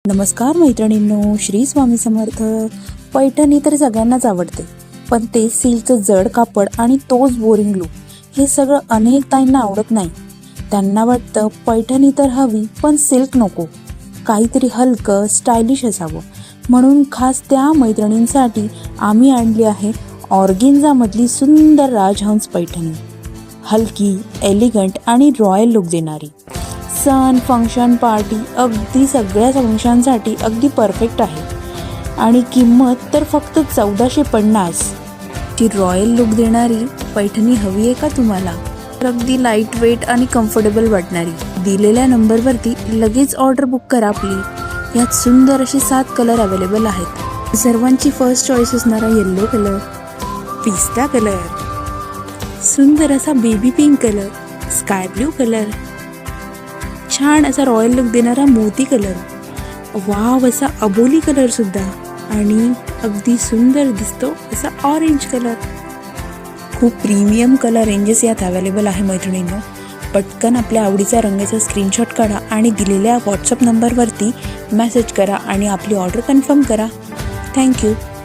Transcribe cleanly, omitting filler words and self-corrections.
नमस्कार मैत्रिणींनो, श्री स्वामी समर्थ. पैठणी तर सगळ्यांनाच आवडते, पण ते सिल्कचं जड कापड आणि तोच बोरिंग लूक हे सगळं अनेक ताईंना आवडत नाही. त्यांना वाटतं पैठणी तर हवी, पण सिल्क नको, काहीतरी हलकं स्टायलिश असावं. म्हणून खास त्या मैत्रिणींसाठी आम्ही आणली आहे ऑर्गेन्झामधली सुंदर राजहंस पैठणी. हलकी, एलिगंट आणि रॉयल लुक देणारी. सण, फंक्शन, पार्टी अगदी सगळ्या फंक्शनसाठी अगदी परफेक्ट आहे. आणि किंमत तर फक्त 1450. ती रॉयल लुक देणारी पैठणी हवी आहे का तुम्हाला? तर अगदी लाईट वेट आणि कम्फर्टेबल वाटणारी. दिलेल्या नंबरवरती लगेच ऑर्डर बुक करा आपली. यात सुंदर असे 7 कलर अवेलेबल आहेत. सर्वांची फर्स्ट चॉईस असणारा येल्लो कलर, पिस्ता कलर, सुंदर असा baby pink colour, sky blue colour, छान असा रॉयल लुक देणारा मोती कलर, वाव असा अबोली कलर सुद्धा, आणि अगदी सुंदर दिसतो असा ऑरेंज कलर. खूप प्रीमियम कलर रेंजेस यात अवेलेबल आहे मैत्रिणींनो. पटकन आपल्या आवडीचा रंगाचा स्क्रीनशॉट काढा आणि दिलेल्या व्हॉट्सअप नंबरवरती मेसेज करा आणि आपली ऑर्डर कन्फर्म करा. थँक्यू.